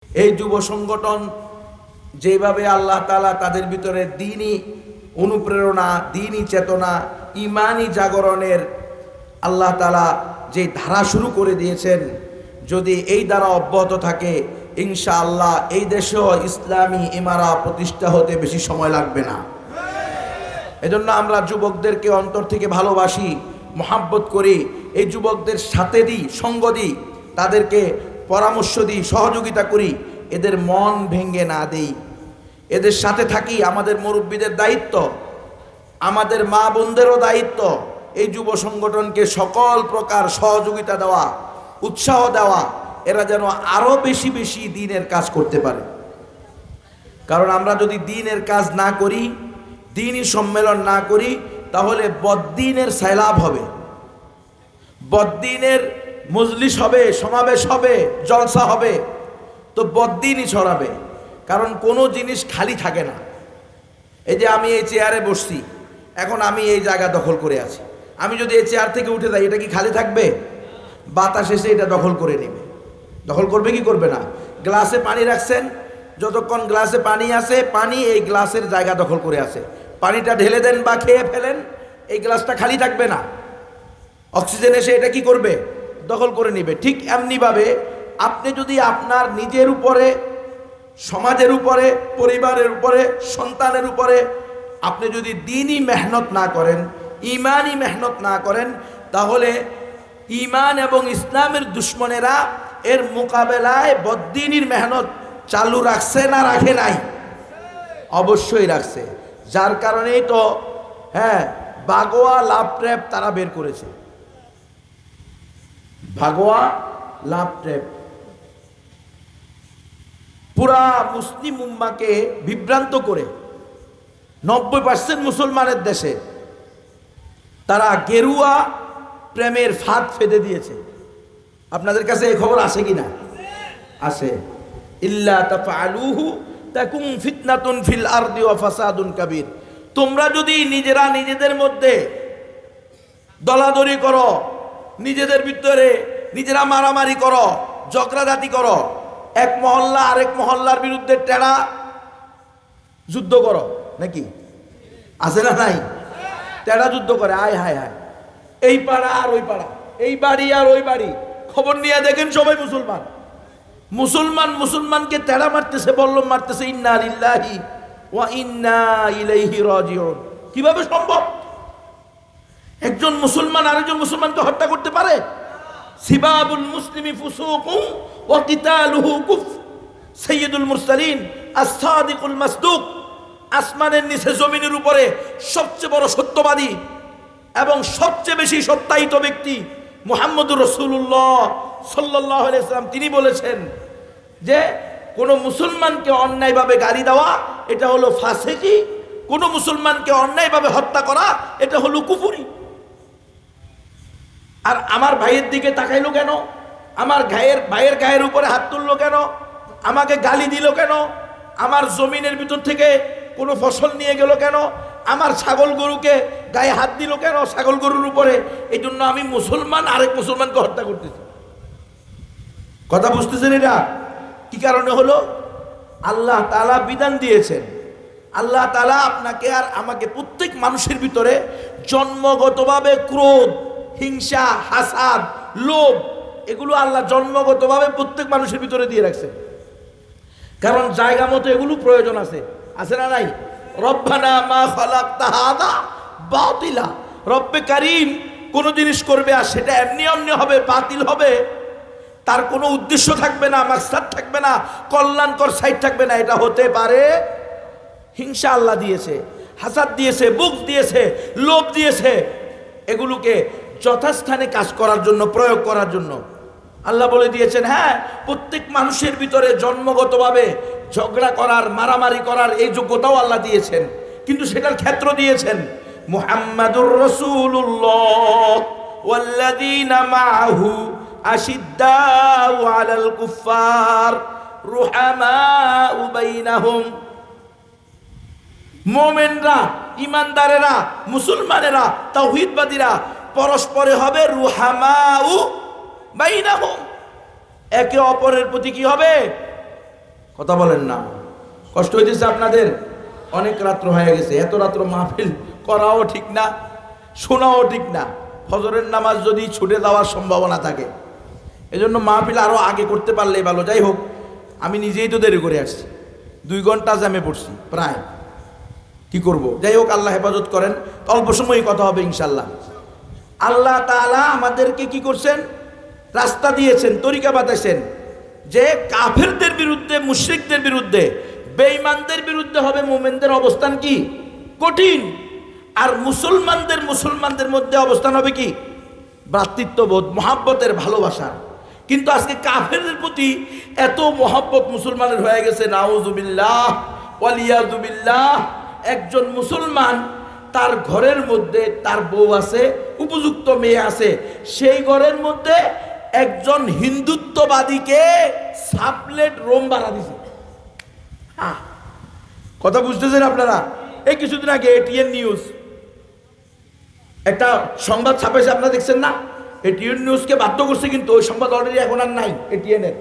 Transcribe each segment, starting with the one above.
এই যুব সংগঠন যেভাবে আল্লাহ তাআলা তাদের ভিতরে দ্বীনি অনুপ্রেরণা, দ্বীনি চেতনা, ঈমানি জাগরণের আল্লাহ তাআলা যে ধারা শুরু করে দিয়েছেন, যদি এই দ্বারা অব্যাহত থাকে ইনশাআল্লাহ এই দেশেও ইসলামী ইমারা প্রতিষ্ঠা হতে বেশি সময় লাগবে না। এজন্য আমরা যুবকদেরকে অন্তর থেকে ভালোবাসি, মহাব্বত করি, এই যুবকদের সাথে দিই, সঙ্গ দিই, তাদেরকে পরামর্শ দিই, সহযোগিতা করি, এদের মন ভেঙে না দেই, এদের সাথে থাকি। আমাদের মুরব্বীদের দায়িত্ব, আমাদের মা বোনদেরও দায়িত্ব এই যুব সংগঠনকে সকল প্রকার সহযোগিতা দেওয়া, উৎসাহ দেওয়া, এরা যেন আরো বেশি বেশি দ্বীনের কাজ করতে পারে। কারণ আমরা যদি দ্বীনের কাজ না করি, দ্বীনি সম্মেলন না করি, তাহলে বদ্দীনের সাইলাব হবে, বদ্দীনের মজলিস হবে, সমাবেশ হবে, জলসা হবে, তো বদ্দীনই ছড়াবে। কারণ কোনো জিনিস খালি থাকে না। এই যে আমি এই চেয়ারে বসছি, এখন আমি এই জায়গা দখল করে আছি, আমি যদি এই চেয়ার থেকে উঠে যাই, এটা কি খালি থাকবে? বাতাস এসে এটা দখল করে নেবে। দখল করবে কি করবে না? গ্লাসে পানি রাখছেন, যতক্ষণ গ্লাসে পানি আছে, পানি এই গ্লাসের জায়গা দখল করে আছে, পানিটা ঢেলে দেন বা খেয়ে ফেলেন, এই গ্লাসটা খালি থাকবে না। অক্সিজেন এসে এটা কি করবে? দখল করে নেবে। ঠিক এমনিভাবে আপনি যদি আপনার নিজের উপরে, সমাজের উপরে, পরিবারের উপরে, সন্তানের উপরে আপনি যদি দ্বীনি মেহনত না করেন, ঈমানি মেহনত না করেন, তাহলে ঈমান এবং ইসলামের দুশ্মনেরা এর মোকাবেলায় বদ্দীনির মেহনত চালু রাখছে না রাখে নাই? অবশ্যই রাখছে। যার কারণেই তো ভাগোয়া লাভ ট্র্যাপ তারা বের করেছে। ভাগোয়া লাভ ট্র্যাপ পুরা মুসলিম উম্মাকে বিভ্রান্ত করে 90% মুসলমানের দেশে তারা গেরুয়া প্রেমের ফাঁদ ফেদে দিয়েছে। আপনাদের কাছে এই খবর আছে কিনা? আছে। ইল্লা তাফআলুহু তাকুম ফিতনাতুন ফিল আরদি ওয়া ফাসাদুন কাবীর। তোমরা যদি নিজেরা নিজেদের মধ্যে দলাদলি করো, নিজেদের ভিতরে নিজেরা মারামারি করো, ঝগড়াঝাটি করো, এক মহল্লা আরেক মহল্লার বিরুদ্ধে টেরা যুদ্ধ করো, নাকি আছে না নাই? টেরা যুদ্ধ করে, আয় হায় হায়, এই পাড়া আর ওই পাড়া, এই বাড়ি আর ওই বাড়ি, খবর নিয়ে দেখেন সবাই মুসলমান। মুসলমান মুসলমানকে তেড়া মারতেছে, বল্লম মারতেছে। ইন্না লিল্লাহি ওয়া ইন্না ইলাইহি রাজিউন। কিভাবে সম্ভব? একজন মুসলমান আরেকজন মুসলমানকে হত্যা করতে পারে? সিবাবুল মুসলিমি ফুসুকুন ওয়া কিতালুহু কুফর। সাইয়্যিদুল মুরসালিন আস-সাদিকুল মাসদুক, আসমানের নিচে জমিনের উপরে সবচেয়ে বড় সত্যবাদী এবং সবচেয়ে বেশি সত্যায়িত ব্যক্তি মুহাম্মদুর রাসূলুল্লাহ সাল্লাল্লাহু আলাইহি ওয়াসাল্লাম, তিনি বলেছেন যে কোনো মুসলমানকে অন্যায়ভাবে গালি দেওয়া এটা হলো ফাসিকি, কোনো মুসলমানকে অন্যায়ভাবে হত্যা করা এটা হলো কুফরি। আর আমার ভাইয়ের দিকে তাকাইলো কেন? আমার ভাইয়ের গায়ের উপরে হাত তুললো কেন? আমাকে গালি দিল কেন? আমার জমিনের ভিতর থেকে কোনো ফসল নিয়ে গেল কেন? আমার ছাগল গরুকে গায়ে হাত দিল কেন? ছাগল গরুর উপরে। এই জন্য আমি মুসলমান আরেক মুসলমানকে হত্যা করতেছি। কথা বুঝতেছেন? এটা কি কারণে হলো? আল্লাহ তাআলা বিধান দিয়েছেন। আল্লাহ তাআলা আপনাকে আর আমাকে, প্রত্যেক মানুষের ভিতরে জন্মগতভাবে ক্রোধ, হিংসা, হাসাদ, লোভ, এগুলো আল্লাহ জন্মগতভাবে প্রত্যেক মানুষের ভিতরে দিয়ে রাখছেন। কারণ জায়গা মতো এগুলো প্রয়োজন আছে, আছে না নাই? রব্বানা মা খালাকতা হাযা বাতিলা। রব্বে কারীম কোন জিনিস করবে আর সেটা এমনি এমনি হবে, বাতিল হবে, তার কোনো উদ্দেশ্য থাকবে না, মাকসাদ থাকবে না, কল্যাণকর সাইড থাকবে না, এটা হতে পারে। হিংসা আল্লাহ দিয়েছে, হাসাদ দিয়েছে, বুগজ দিয়েছে, লোভ দিয়েছে, এগুলোকে যথাস্থানে কাজ করার জন্য, প্রয়োগ করার জন্য আল্লাহ বলে দিয়েছেন। হ্যাঁ, প্রত্যেক মানুষের ভিতরে জন্মগতভাবে ঝগড়া করার, মারামারি করার এই যোগ্যতাও আল্লাহ দিয়েছেন, কিন্তু সেটার ক্ষেত্র দিয়েছেন। মুহাম্মাদুর রাসূলুল্লাহ ওয়াল্লাযীনা মাআহু আশিদ্দাউ আলাল কুফফার রুহামাউ বাইনাহুম। মুমিনরা, ঈমানদারেরা, মুসলমানেরা, তাওহীদবাদীরা পরস্পরে হবে রুহামাউ বাইনাহুম, একে অপরের প্রতি কি হবে? কথা বলেন না, কষ্ট হইতেছে আপনাদের? অনেক রাত্র হয়ে গেছে, এত রাত্র মাহফিল করাও ঠিক না, শোনাও ঠিক না। ফজরের নামাজ যদি ছুটে যাওয়ার সম্ভাবনা থাকে, এজন্য মাহফিল আরও আগে করতে পারলেই ভালো। যাই হোক, আমি নিজেই তো দেরি করে আসছি, 2 ঘন্টা জ্যামে পড়ছি প্রায়, কি করব। যাই হোক, আল্লাহ হেফাজত করেন, অল্প সময়ই কথা হবে ইনশাল্লাহ। আল্লাহ তাআলা আমাদেরকে কি করছেন? রাস্তা দিয়েছেন, তরিকা বাতাইছেন যে কাফেরদের বিরুদ্ধে, মুশরিকদের বিরুদ্ধে, বেঈমানদের বিরুদ্ধে হবে মুমিনদের অবস্থান কি? কঠিন। আর মুসলমানদের মধ্যে অবস্থান হবে কি? ভ্রাতৃত্ববোধ, মহাব্বতের, ভালোবাসার। কিন্তু আজকে কাফেরদের প্রতি এত মহাব্বত মুসলমানের হয়ে গেছে, নাউজুবিল্লাহ ওয়ালিয়াজুবিল্লাহ। একজন মুসলমান, তার ঘরের মধ্যে তার বউ আছে, উপযুক্ত মেয়ে আছে, সেই ঘরের মধ্যে একজন হিন্দুত্ববাদীকে সাবলেট রোম বাড়া দিছে। কথা বুঝতেছেন আপনারা? এই কিছুদিন আগে এটিএন নিউজ একটা সংবাদ ছাপেছে, আপনারা দেখছেন না? এটিএন নিউজকে বাধ্য করছে, কিন্তু ওই সংবাদ অলরেডি এখন আর নাই এটিএনের,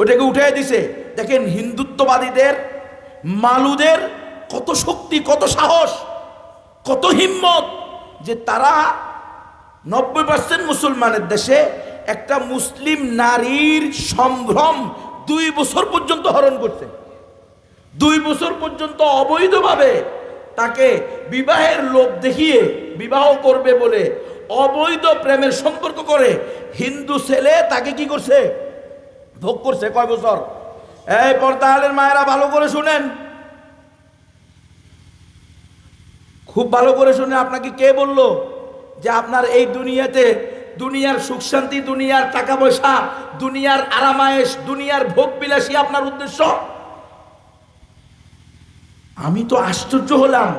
ওটাকে উঠিয়ে দিছে। দেখেন হিন্দুত্ববাদীদের, মালুদের কত শক্তি, কত সাহস, কত হিম্মত, যে তারা 90% মুসলমানের দেশে একটা মুসলিম নারীর সম্ভ্রম 2 বছর পর্যন্ত হরণ করছে। 2 বছর পর্যন্ত অবৈধভাবে তাকে বিবাহের লোভ দেখিয়ে বিবাহ করবে বলে অবৈধ প্রেমের সম্পর্ক করে হিন্দু ছেলে তাকে কি করছে? ভোগ করছে। কয় বছর? এই পর্দালের মায়েরা ভালো করে শুনেন, খুব ভালো করে শুনে। আপনাকে কে বলল যে আপনার এই দুনিয়াতে দুনিয়ার সুখ শান্তি, দুনিয়ার টাকা পয়সা, দুনিয়ার আরামায়েশ, দুনিয়ার ভোগ বিলাসী আপনার উদ্দেশ্য? আমি তো আশ্চর্য হলাম,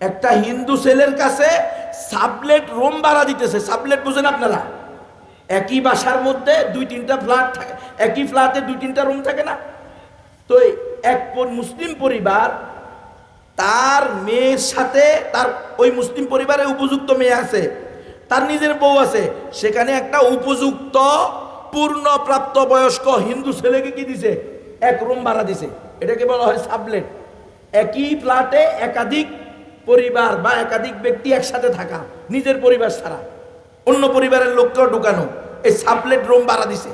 একটা হিন্দু ছেলের কাছে সাবলেট রুম ভাড়া দিতেছে। সাবলেট বুঝেন আপনারা? একই বাসার মধ্যে 2-3টা ফ্ল্যাট থাকে, একই ফ্ল্যাটে 2-3টা রুম থাকে না? তো এক মুসলিম পরিবার তার মেয়ের সাথে, তার ওই মুসলিম পরিবারে উপযুক্ত মেয়ে আছে, তার নিজের বউ আছে, সেখানে একটা উপযুক্ত পূর্ণপ্রাপ্ত বয়স্ক হিন্দু ছেলেকে কি দিছে? এক রুম ভাড়া দিছে। এটাকে বলা হয় সাবলেট। একই ফ্ল্যাটে একাধিক পরিবার বা একাধিক ব্যক্তি একসাথে থাকা, নিজের পরিবার ছাড়া অন্য পরিবারের লোককেও ঢুকানো, এই সাবলেট রুম ভাড়া দিছে।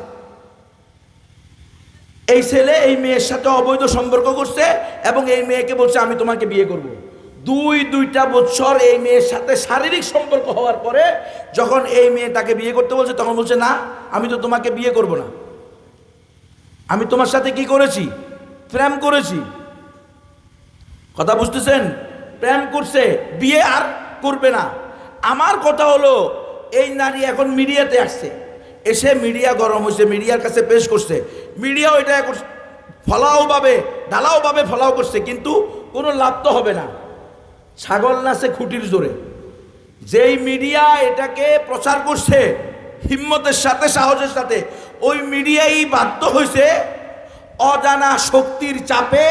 এই ছেলে এই মেয়ের সাথে অবৈধ সম্পর্ক করছে এবং এই মেয়েকে বলছে আমি তোমাকে বিয়ে করব। 2-2টা বছর এই মেয়ের সাথে শারীরিক সম্পর্ক হওয়ার পরে যখন এই মেয়ে তাকে বিয়ে করতে বলছে, তখন বলছে না, আমি তো তোমাকে বিয়ে করব না, আমি তোমার সাথে কি করেছি? প্রেম করেছি। কথা বুঝতেছেন? প্রেম করছে, বিয়ে আর করবে না। আমার কথা হলো, এই নারী এখন মিডিয়াতে আসছে, এসে মিডিয়া গরম হয়েছে, মিডিয়ার কাছে পেশ করছে, মিডিয়াও এটা ফলাওভাবে ঢালাওভাবে ফলাও করছে, কিন্তু কোনো লাভ তো হবে না। ছাগল নাচে খুঁটির জোরে। যেই মিডিয়া এটাকে প্রচার করছে হিম্মতের সাথে, সাহসের সাথে, ওই মিডিয়াই বাধ্য হয়েছে অজানা শক্তির চাপে,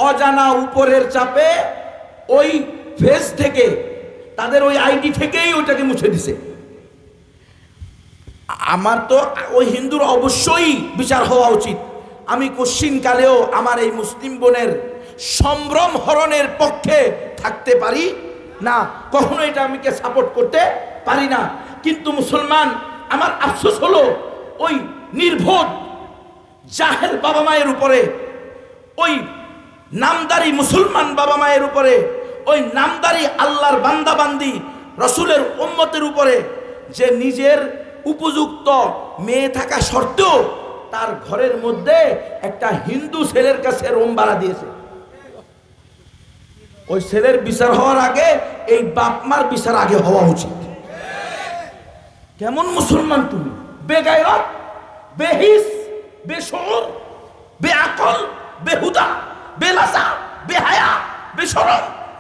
অজানা উপরের চাপে ওই ফেস থেকে, তাদের ওই আইডি থেকেই ওইটাকে মুছে দিছে। আমার তো ওই হিন্দুর অবশ্যই বিচার হওয়া উচিত। আমি কশ্চিনকালেও আমার এই মুসলিম বোনের সম্ভ্রম হরণের পক্ষে থাকতে পারি না, কখনো এটা আমি সাপোর্ট করতে পারি না। কিন্তু মুসলমান, আমার আফসোস হলো ওই নির্বোধ জাহেল বাবা মায়ের উপরে, ওই নামদারি মুসলমান বাবা মায়ের উপরে, ওই নামদারি আল্লাহর বান্দাবান্দি রসুলের উম্মতের উপরে, যে নিজের উপযুক্ত মেয়ে থাকা সত্ত্বেও তার ঘরের মধ্যে একটা হিন্দু ছেলের কাছে রুম ভাড়া দিয়েছে। ওই ছেলের বিচার হওয়ার আগে এই বাপমার বিচার আগে হওয়া উচিত। কেমন মুসলমান তুমি? বেগায়রত, বেহিস, বেশরম, বেআকল, বেহুদা, বেলাসা, বেহায়া, বেশরম।